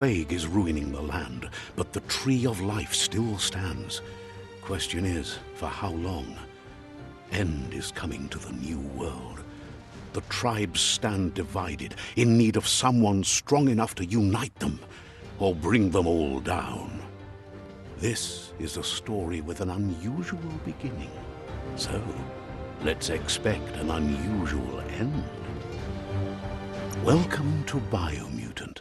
Plague is ruining the land, but the Tree of Life still stands. Question is, for how long? End is coming to the New World. The tribes stand divided, in need of someone strong enough to unite them, or bring them all down. This is a story with an unusual beginning. So, let's expect an unusual end. Welcome to Biomutant.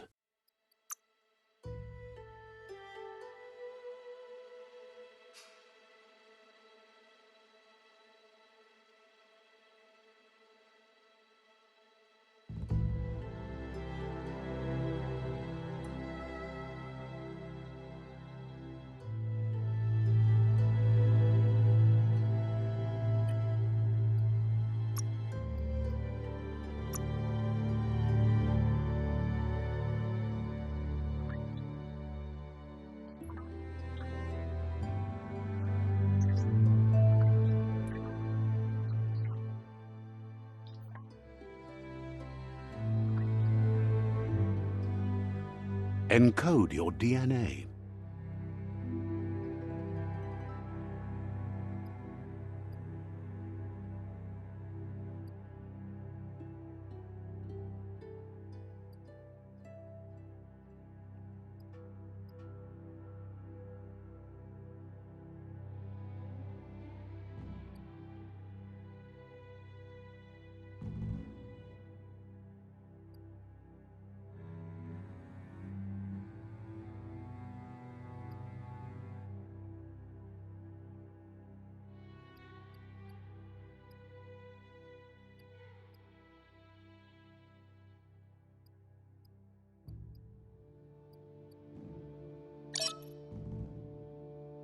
Encode your DNA.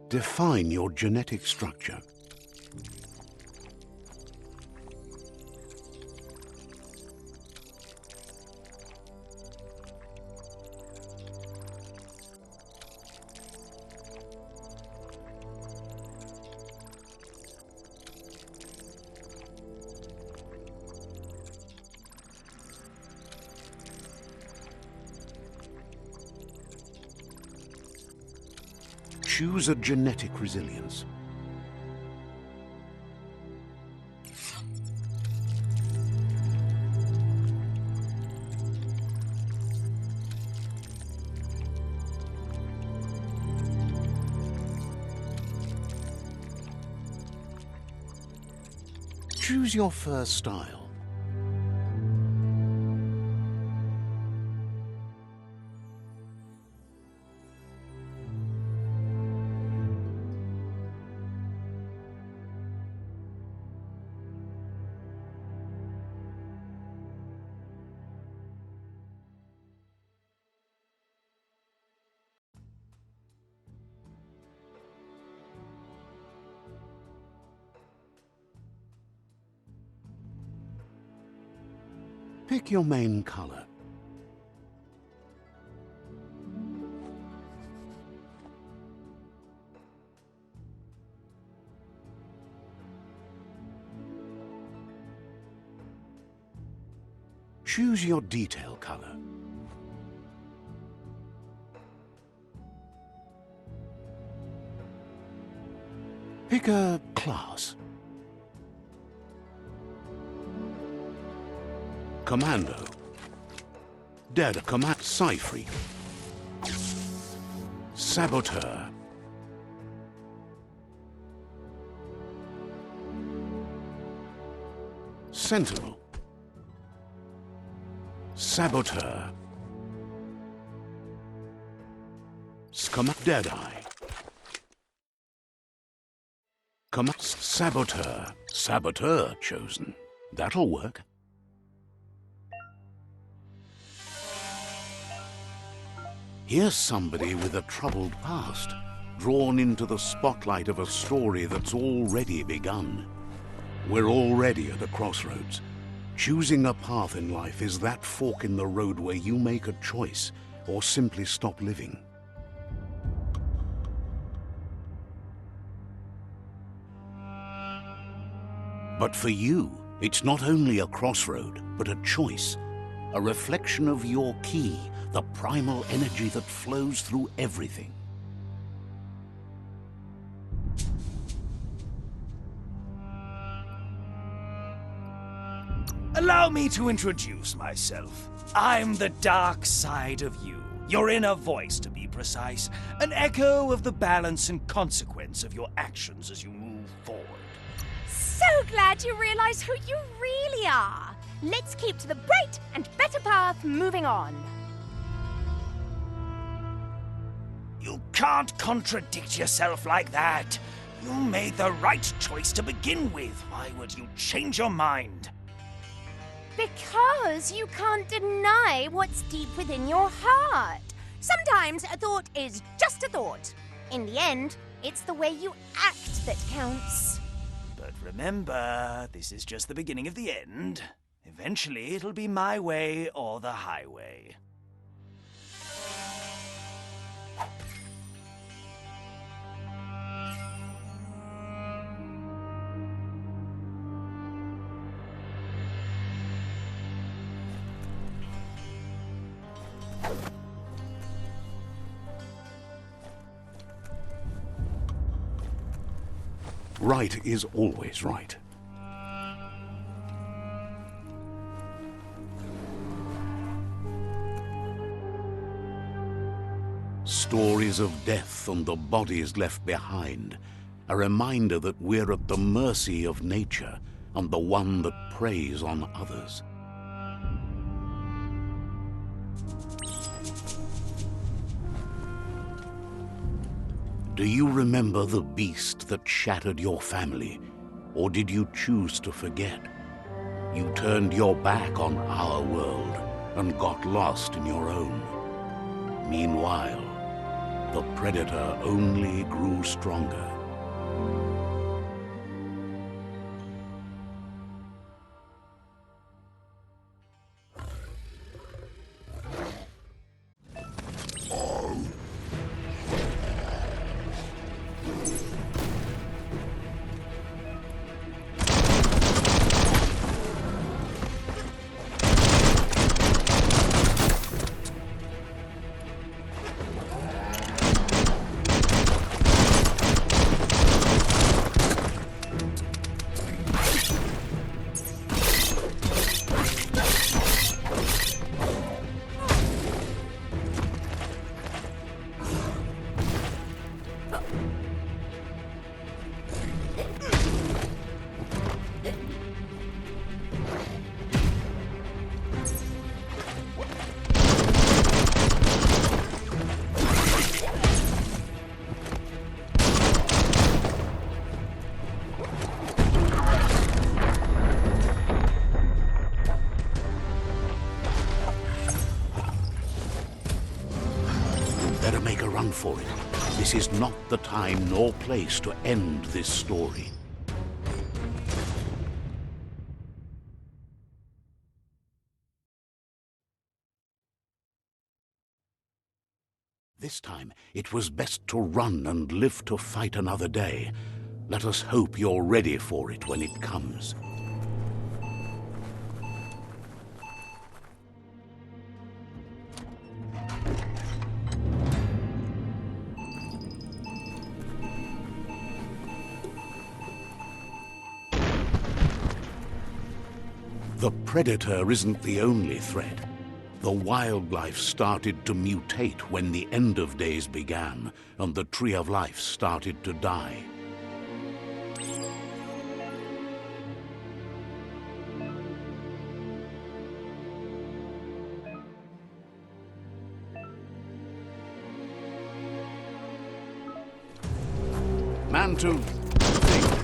Define your genetic structure. Choose a genetic resilience. Choose your first style. Pick your main color. Choose your detail color. Pick a class. Commando. Dead Command. Cypher. Saboteur. Sentinel. Saboteur. Deadeye. Saboteur. Saboteur chosen. That'll work. Here's somebody with a troubled past, drawn into the spotlight of a story that's already begun. We're already at a crossroads. Choosing a path in life is that fork in the road where you make a choice or simply stop living. But for you, it's not only a crossroad, but a choice. a reflection of your ki, the primal energy that flows through everything. Allow me to introduce myself. I'm the dark side of you. Your inner voice, to be precise. An echo of the balance and consequence of your actions as you move forward. So glad you realize who you really are. Let's keep to the bright and better path moving on. You can't contradict yourself like that. You made the right choice to begin with. Why would you change your mind? Because you can't deny what's deep within your heart. Sometimes a thought is just a thought. In the end, it's the way you act that counts. But remember, this is just the beginning of the end. Eventually, it'll be my way or the highway. Right is always right. Stories of death and the bodies left behind, a reminder that we're at the mercy of nature and the one that preys on others. Do you remember the beast that shattered your family, or did you choose to forget? You turned your back on our world and got lost in your own. Meanwhile, the predator only grew stronger. Better make a run for it. This is not the time nor place to end this story. This time, it was best to run and live to fight another day. Let us hope you're ready for it when it comes. The predator isn't the only threat. The wildlife started to mutate when the end of days began, and the tree of life started to die. Man to think.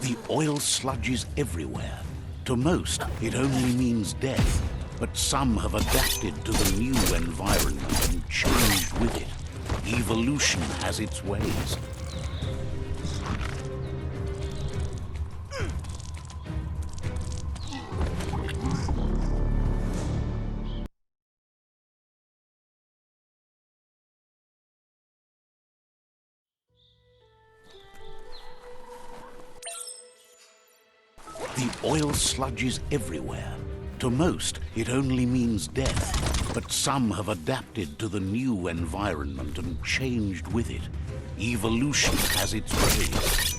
The oil sludges everywhere. To most, it only means death. But some have adapted to the new environment and changed with it. Evolution has its ways. The oil sludges everywhere. To most, it only means death. But some have adapted to the new environment and changed with it. Evolution has its ways.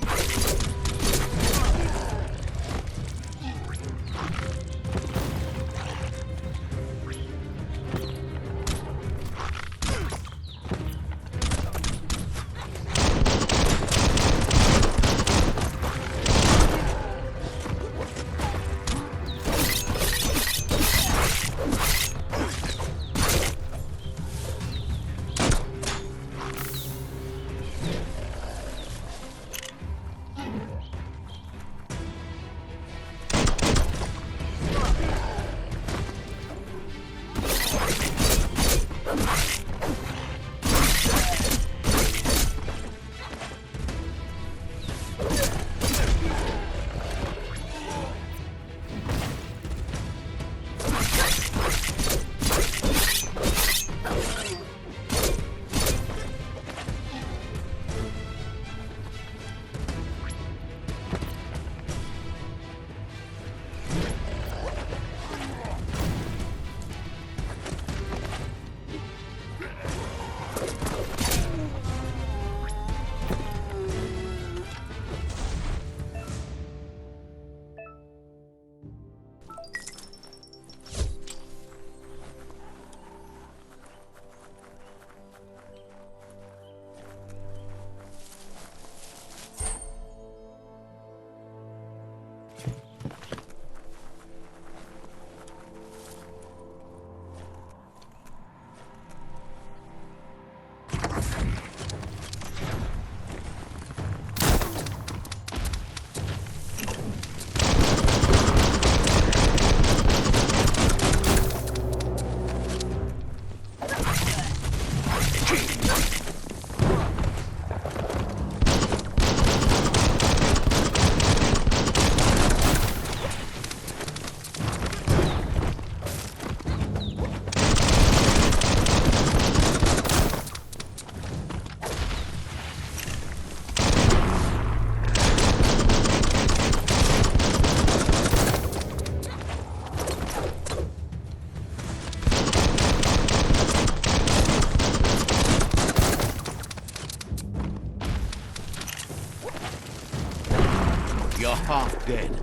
You're half dead.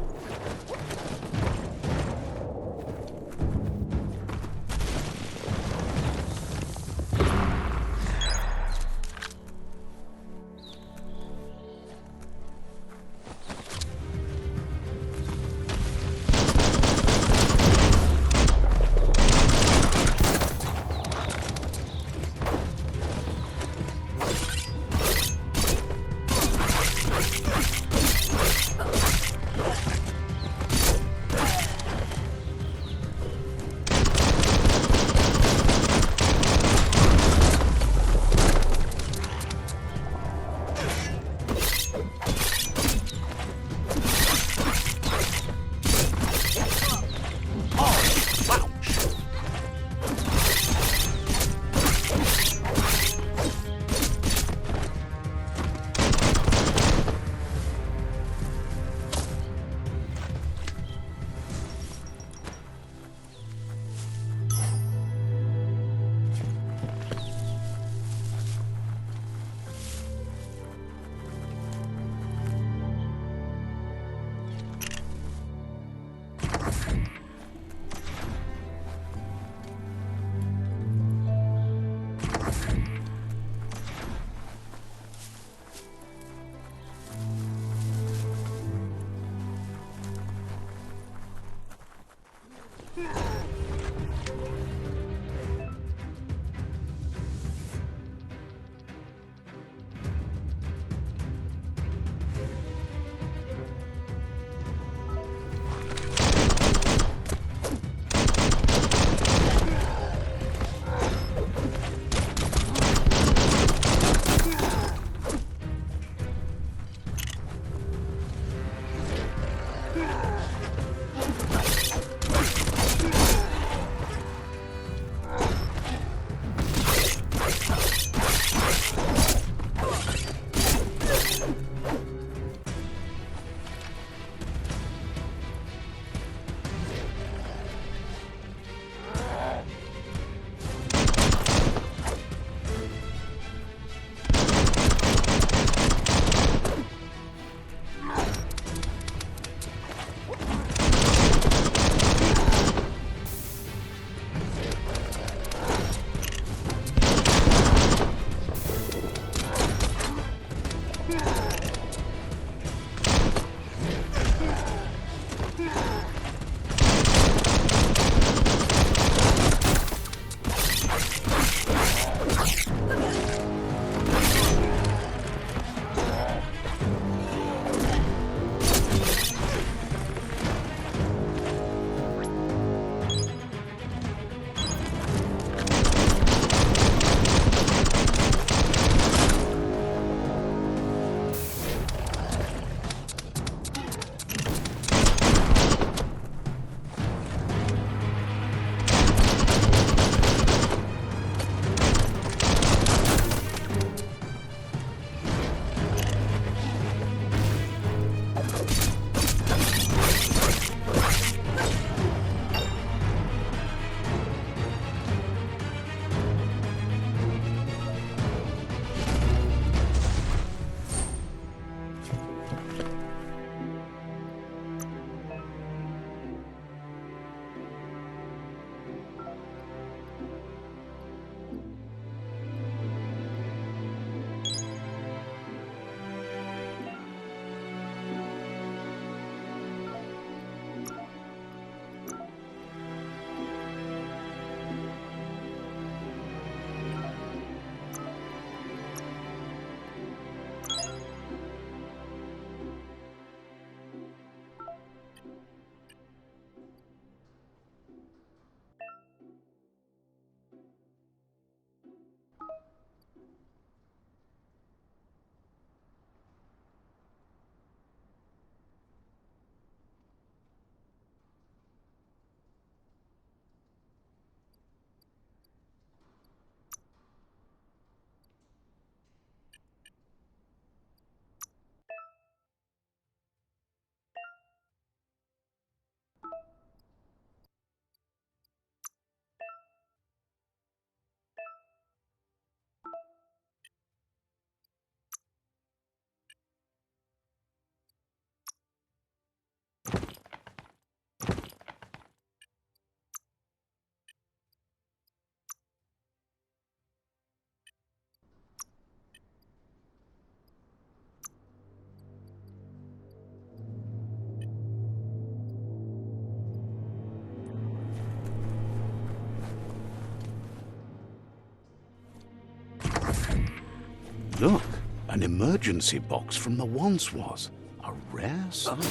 Look, an emergency box from the once was. A rare sight.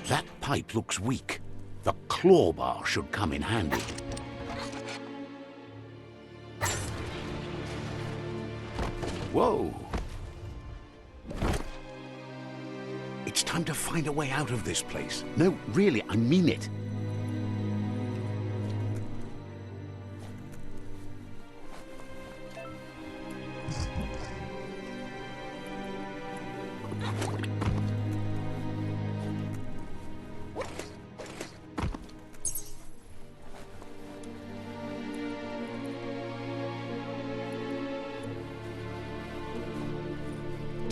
That pipe looks weak. The claw bar should come in handy. Whoa! It's time to find a way out of this place. No, really, I mean it.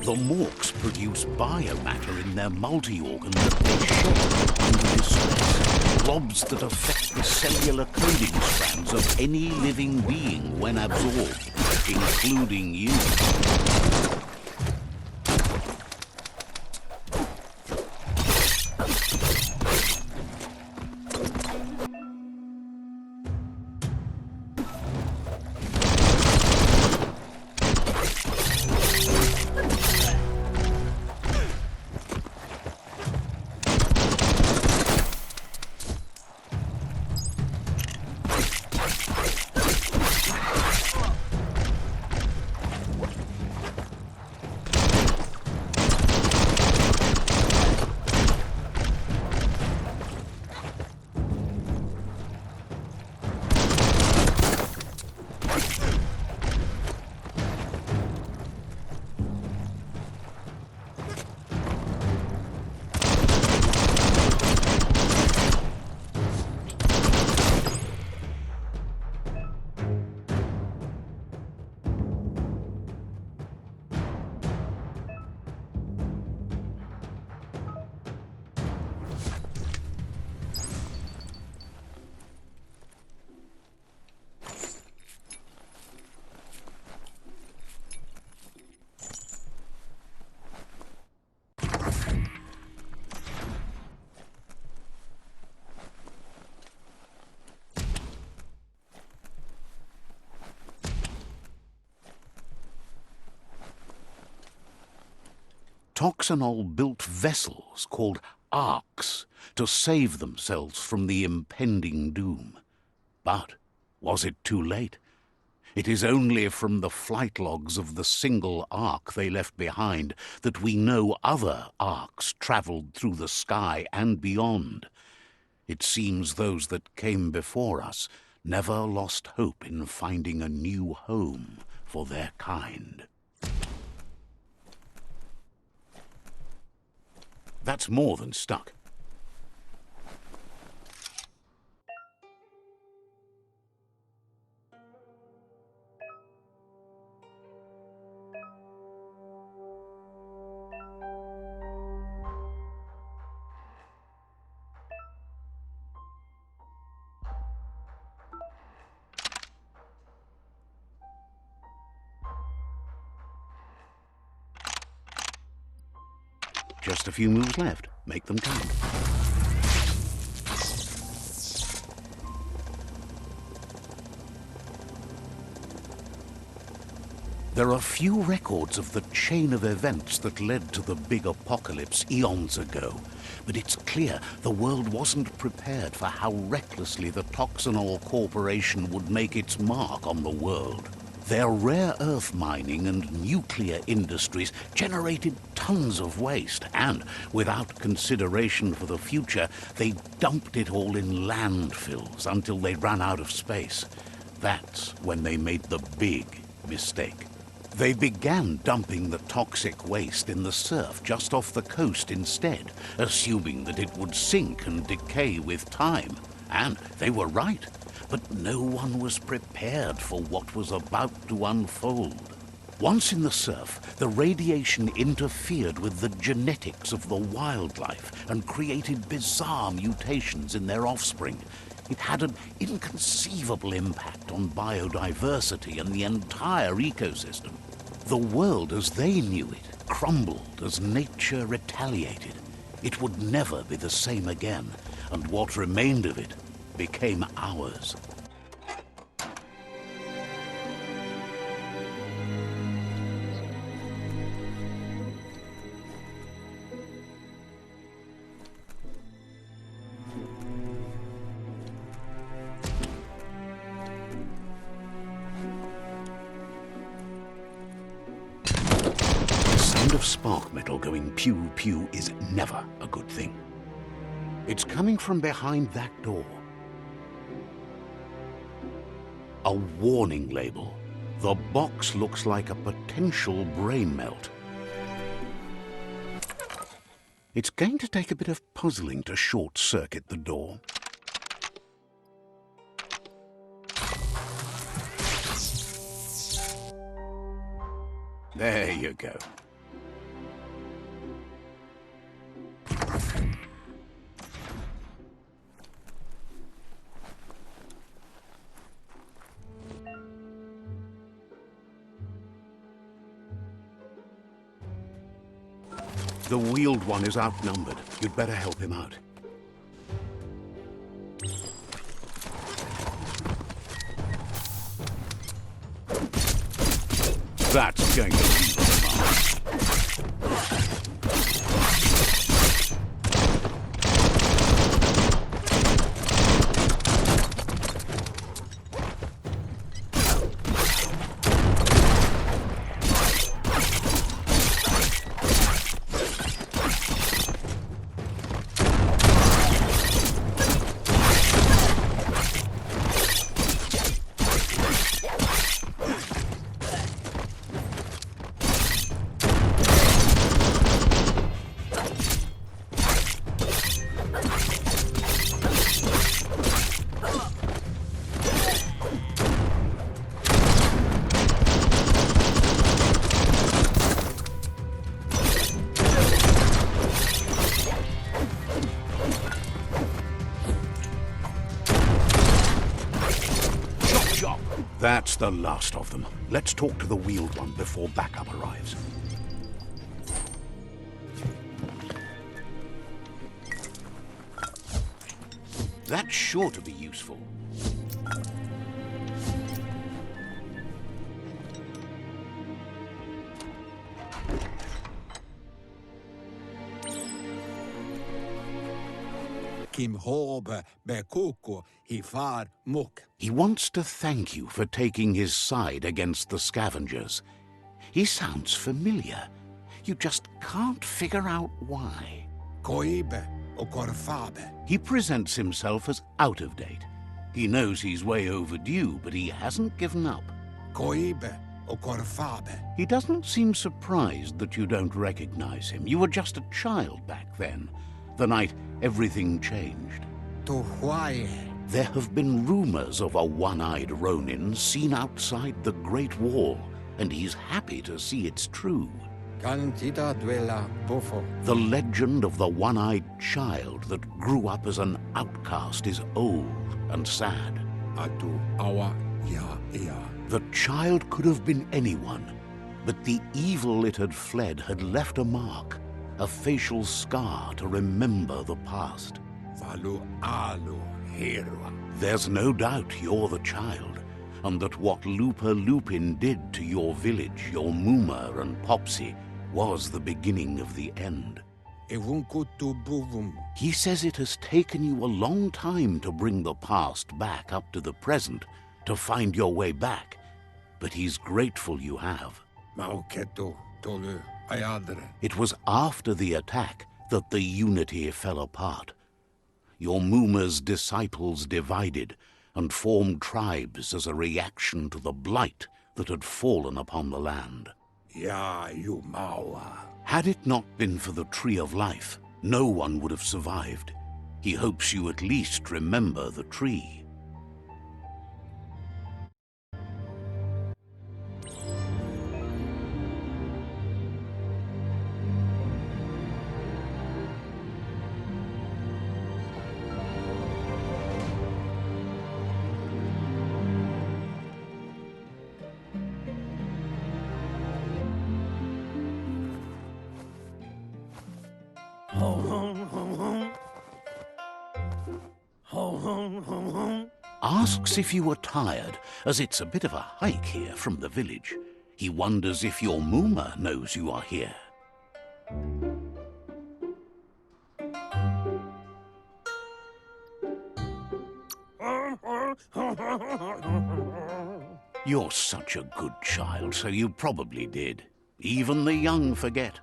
The Morks produce biomatter in their multi-organ that they shock under distress. Blobs that affect the cellular coding strands of any living being when absorbed, including you. Toxanol built vessels called arks to save themselves from the impending doom. But was it too late? It is only from the flight logs of the single ark they left behind that we know other arks traveled through the sky and beyond. It seems those that came before us never lost hope in finding a new home for their kind. That's more than stuck. Just a few moves left. Make them count. There are few records of the chain of events that led to the big apocalypse eons ago, but it's clear the world wasn't prepared for how recklessly the Toxanol Corporation would make its mark on the world. Their rare earth mining and nuclear industries generated tons of waste, and without consideration for the future, they dumped it all in landfills until they ran out of space. That's when they made the big mistake. They began dumping the toxic waste in the surf just off the coast instead, assuming that it would sink and decay with time. And they were right. But no one was prepared for what was about to unfold. Once in the surf, the radiation interfered with the genetics of the wildlife and created bizarre mutations in their offspring. It had an inconceivable impact on biodiversity and the entire ecosystem. The world as they knew it crumbled as nature retaliated. It would never be the same again, and what remained of it became ours. Of spark metal going pew-pew is never a good thing. It's coming from behind that door. A warning label. The box looks like a potential brain melt. It's going to take a bit of puzzling to short-circuit the door. There you go. The wheeled one is outnumbered. You'd better help him out. That's going to be the mark. That's the last of them. Let's talk to the wheeled one before backup arrives. That's sure to be useful. He wants to thank you for taking his side against the scavengers. He sounds familiar. You just can't figure out why. He presents himself as out of date. He knows he's way overdue, but he hasn't given up. He doesn't seem surprised that you don't recognize him. You were just a child back then, the night everything changed. There have been rumors of a one-eyed Ronin seen outside the Great Wall, and he's happy to see it's true. The legend of the one-eyed child that grew up as an outcast is old and sad. The child could have been anyone, but the evil it had fled had left a mark, a facial scar to remember the past. There's no doubt you're the child, and that what Lupa Lupin did to your village, your Muma and Popsy, was the beginning of the end. He says it has taken you a long time to bring the past back up to the present, to find your way back, but he's grateful you have. It was after the attack that the unity fell apart. Your Muma's disciples divided and formed tribes as a reaction to the blight that had fallen upon the land. Had it not been for the Tree of Life, no one would have survived. He hopes you at least remember the tree. Asks if you are tired, as it's a bit of a hike here from the village. He wonders if your Mooma knows you are here. You're such a good child, so you probably did. Even the young forget.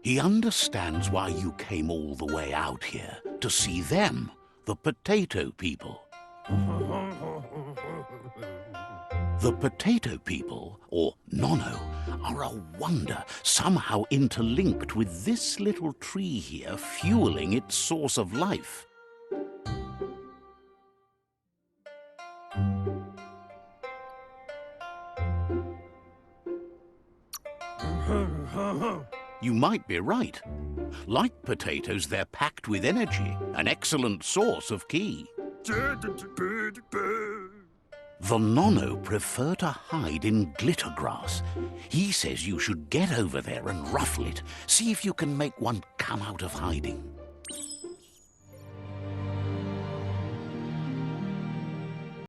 He understands why you came all the way out here, to see them, the potato people. The potato people, or Nono, are a wonder, somehow interlinked with this little tree here, fueling its source of life. You might be right. Like potatoes, they're packed with energy, an excellent source of ki. The Nono prefer to hide in glitter grass. He says you should get over there and ruffle it. See if you can make one come out of hiding.